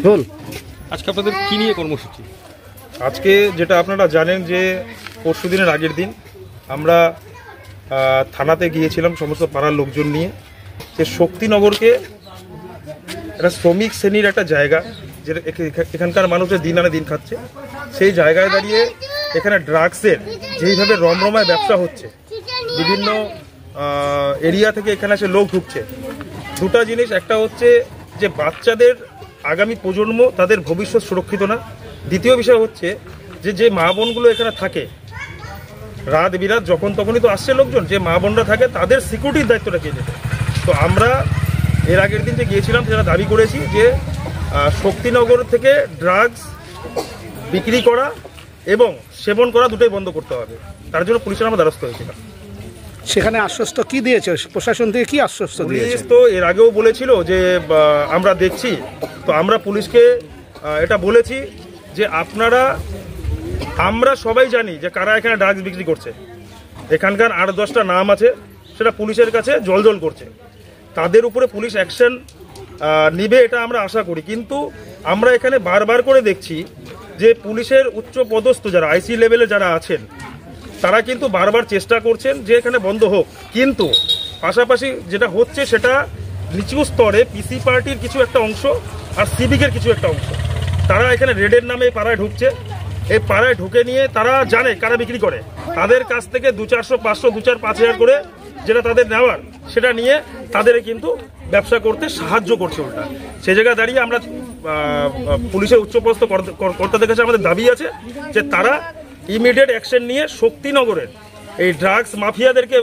বল, আজকে আপনাদের কি নিয়ে কর্মসূচি? আজকে যেটা আপনারা জানেন যে পরশুদিনের আগের দিন আমরা থানাতে গিয়েছিলাম সমস্ত পাড়ার লোকজন নিয়ে, যে শক্তিনগরকে একটা শ্রমিক শ্রেণীর একটা জায়গা, যেটা এখানকার মানুষের দিন আনে দিন খাচ্ছে, সেই জায়গায় দাঁড়িয়ে এখানে ড্রাগসের যেইভাবে রমরমায় ব্যবসা হচ্ছে, বিভিন্ন এরিয়া থেকে এখানে এসে লোক ঢুকছে। দুটা জিনিস, একটা হচ্ছে যে বাচ্চাদের আগামী প্রজন্ম, তাদের ভবিষ্যৎ সুরক্ষিত না। দ্বিতীয় বিষয় হচ্ছে যে মা বোনগুলো এখানে থাকে, রাত বিরাত যখন তখনই তো আসছে লোকজন, যে মা বোনরা থাকে তাদের সিকিউরিটির দায়িত্বটা কে নেবে? তো আমরা এর আগের দিন যে গিয়েছিলাম সেটা দাবি করেছি যে শক্তিনগর থেকে ড্রাগস বিক্রি করা এবং সেবন করা দুটোই বন্ধ করতে হবে। তার জন্য পুলিশের আমরা দ্বারস্থ হয়েছিলাম। সেখানে আশ্বস্ত কি দিয়েছে প্রশাসন থেকে? কি আশ্বস্ত দিয়েছে? পুলিশ তো এর আগেও বলেছিল যে আমরা দেখছি। তো আমরা পুলিশকে এটা বলেছি যে আমরা সবাই জানি যে কারা এখানে ড্রাগস বিক্রি করছে। এখানকার 8-10টা নাম আছে, সেটা পুলিশের কাছে জলজল করছে। তাদের উপরে পুলিশ অ্যাকশন নিবে এটা আমরা আশা করি। কিন্তু আমরা এখানে বারবার করে দেখছি যে পুলিশের উচ্চ পদস্থ যারা আইসি লেভেলে যারা আছেন, তারা কিন্তু বারবার চেষ্টা করছেন যে এখানে বন্ধ হোক, কিন্তু পাশাপাশি যেটা হচ্ছে সেটা নিচু স্তরে পিসি পার্টির কিছু একটা অংশ আর সিভিকের কিছু একটা অংশ, তারা এখানে রেডের নামে পাড়ায় ঢুকছে। এই পাড়ায় ঢুকে নিয়ে তারা জানে কারা বিক্রি করে, তাদের কাছ থেকে 200, 400, 5,000 করে যেটা তাদের নেওয়ার, সেটা নিয়ে তাদের কিন্তু ব্যবসা করতে সাহায্য করছে উল্টা। সেই জায়গায় দাঁড়িয়ে আমরা পুলিশের উচ্চপদস্থ কর্তাদের কাছে আমাদের দাবি আছে যে তারা ইমিডিয়েট অ্যাকশন নিয়ে শক্তিনগরের এই ড্রাগস মাফিয়াদেরকে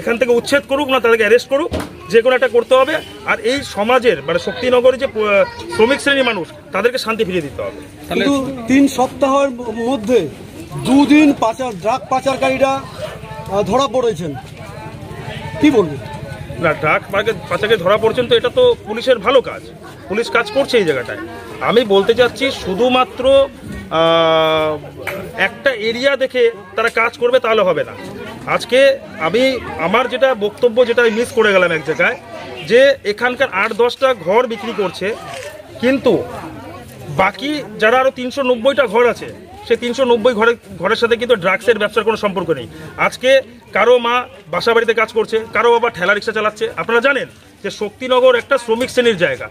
এখান থেকে উচ্ছেদ করুক, না তাদেরকে অ্যারেস্ট করুক, যে কোনো একটা করতে হবে। আর এই সমাজের মানে শক্তিনগরের যে শ্রমিক শ্রেণীর মানুষ, তাদেরকে শান্তি ফিরিয়ে দিতে হবে। কিন্তু 3 সপ্তাহের মধ্যে 2 দিন ড্রাগ পাচারকারীরা ধরা পড়েছেন, কি বলবেন? না, ড্রাগ পাচারকে ধরা পড়ছেন তো এটা তো পুলিশের ভালো কাজ, পুলিশ কাজ করছে এই জায়গাটায়। আমি বলতে চাচ্ছি শুধুমাত্র একটা এরিয়া দেখে তারা কাজ করবে তাহলে হবে না। আজকে আমার যেটা বক্তব্য, যেটা মিস করে গেলাম এক জায়গায়, যে এখানকার 8-10টা ঘর বিক্রি করছে, কিন্তু বাকি যারা আরও 390টা ঘর আছে, সেই 390 ঘরের সাথে কিন্তু ড্রাগসের ব্যবসার কোনো সম্পর্ক নেই। আজকে কারো মা বাসা বাড়িতে কাজ করছে, কারো বাবা ঠেলা রিক্সা চালাচ্ছে। আপনারা জানেন যে শক্তিনগর একটা শ্রমিক শ্রেণীর জায়গা,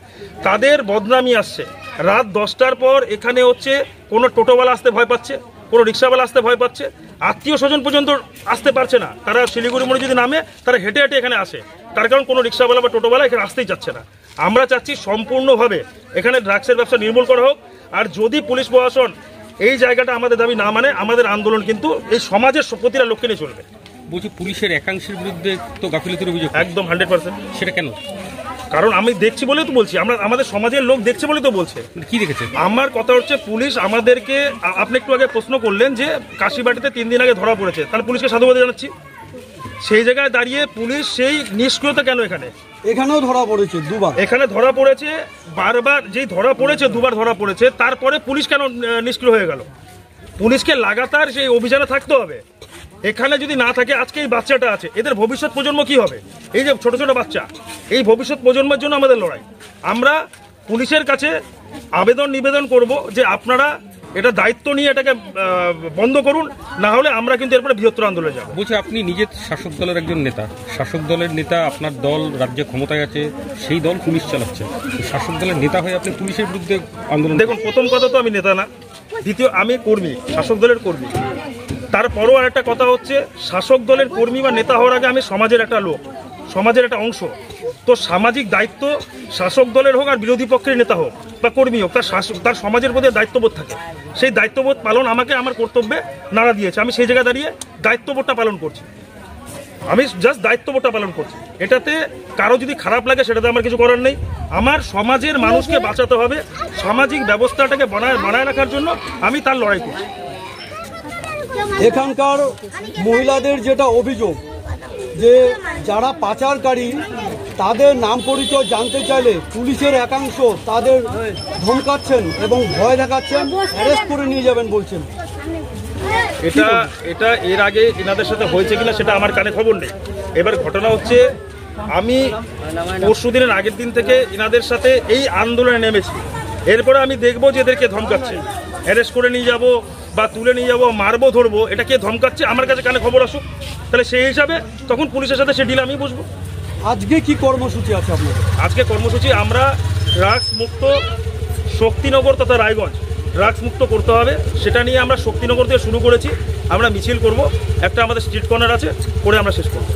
তাদের বদনামি আসছে। রাত 10টার পর এখানে হচ্ছে কোনো টোটোওয়ালা আসতে ভয় পাচ্ছে, কোনো রিক্সাওয়ালা আসতে ভয় পাচ্ছে, আত্মীয় স্বজন পর্যন্ত আসতে পারছে না। তারা শিলিগুড়ি মোড়ে যদি নামে, তারা হেঁটে হেঁটে এখানে আসে, তার কারণ কোনো রিক্সাওয়ালা বা টোটোওয়ালা এখানে আসতেই চাচ্ছে না। আমরা চাচ্ছি সম্পূর্ণভাবে এখানে ড্রাগসের ব্যবসা নির্মূল করা হোক। আর যদি পুলিশ প্রশাসন এই জায়গাটা আমাদের দাবি না মানে, আমাদের আন্দোলন কিন্তু এই সমাজের প্রতিটা লোককে নিয়ে চলবে। বলছি, পুলিশের একাংশের বিরুদ্ধে তো গাফিলতির অভিযোগ। একদম 100%। সেটা কেন? কারণ আমি দেখছি বলেই তো বলছি, আমাদের সমাজের লোক দেখছে বলেই তো বলছে। কি দেখেছে? আমার কথা হচ্ছে পুলিশ আমাদেরকে, আপনি একটু আগে প্রশ্ন করলেন যে কাশিবাটিতে 3 দিন আগে ধরা পড়েছে, তাহলে পুলিশকে সাধুবাদ জানাচ্ছি। সেই জায়গায় দাঁড়িয়ে পুলিশ সেই নিষ্ক্রিয়তা কেন? এখানেও ধরা পড়েছে 2বার, এখানে ধরা পড়েছে বারবার, যেই ধরা পড়েছে 2বার ধরা পড়েছে, তারপরে পুলিশ কেন নিষ্ক্রিয় হয়ে গেল? পুলিশকে লাগাতার সেই অভিযানে থাকতে হবে। এখানে যদি না থাকে, আজকে এই বাচ্চাটা আছে, এদের ভবিষ্যৎ প্রজন্ম কি হবে? এই যে ছোট ছোট বাচ্চা, এই ভবিষ্যৎ প্রজন্মের জন্য আমাদের লড়াই। আমরা পুলিশের কাছে নিবেদন করব যে আপনারা এটা দায়িত্ব নিয়ে এটাকে বন্ধ করুন, না হলে আমরা কিন্তু এরপরে বৃহত্তর আন্দোলনে যাব। বলছি, আপনি নিজে শাসক দলের একজন নেতা, শাসক দলের নেতা, আপনার দল রাজ্যে ক্ষমতায় আছে, সেই দল পুলিশ চালাচ্ছে, শাসক দলের নেতা হয়ে আপনি পুলিশের বিরুদ্ধে আন্দোলন? দেখুন, প্রথম কথা তো আমি নেতা না, দ্বিতীয় আমি কর্মী, শাসক দলের কর্মী। তারপরও আরেকটা কথা হচ্ছে, শাসক দলের কর্মী বা নেতা হওয়ার আগে আমি সমাজের একটা লোক, সমাজের একটা অংশ। তো সামাজিক দায়িত্ব শাসক দলের হোক আর বিরোধী পক্ষের নেতা হোক বা কর্মী হোক, তার সমাজের প্রতি দায়িত্ববোধ থাকে। সেই দায়িত্ববোধ পালন আমাকে আমার কর্তব্যে নাড়া দিয়েছে। আমি সেই জায়গায় দাঁড়িয়ে দায়িত্ববোধটা পালন করছি। আমি জাস্ট দায়িত্ববোধটা পালন করছি। এটাতে কারো যদি খারাপ লাগে সেটাতে আমার কিছু করার নেই। আমার সমাজের মানুষকে বাঁচাতে হবে, সামাজিক ব্যবস্থাটাকে বানায় রাখার জন্য আমি তার লড়াই করছি। এখানকার মহিলাদের যেটা অভিযোগ, যে যারা পাচারকারী তাদের নাম পরিচয় জানতে চাইলে পুলিশের একাংশ তাদের ধমকাচ্ছেন এবং ভয় দেখাচ্ছেন, অ্যারেস্ট করে নিয়ে যাবেন বলছেন। এটা এর আগে এনাদের সাথে হয়েছে কিনা সেটা আমার কানে খবর নেই। এবার ঘটনা হচ্ছে, আমি পরশু দিনের আগের দিন থেকে এনাদের সাথে এই আন্দোলনে নেমেছি। এরপরে আমি দেখবো যে এদেরকে ধমকাচ্ছে, অ্যারেস্ট করে নিয়ে যাব বা তুলে নিয়ে যাব, মারবো ধরবো, এটা কে ধমকাচ্ছে আমার কাছে কানে খবর আসুক, তাহলে সেই হিসাবে তখন পুলিশের সাথে সে ডিলে আমি বসবো। আজকে কি কর্মসূচি আছে আপনাদের? আজকে কর্মসূচি আমরা ড্রাগস মুক্ত শক্তিনগর তথা রায়গঞ্জ ড্রাগস মুক্ত করতে হবে, সেটা নিয়ে আমরা শক্তিনগর থেকে শুরু করেছি। আমরা মিছিল করব, একটা আমাদের স্ট্রিট কর্নার আছে, করে আমরা শেষ করব।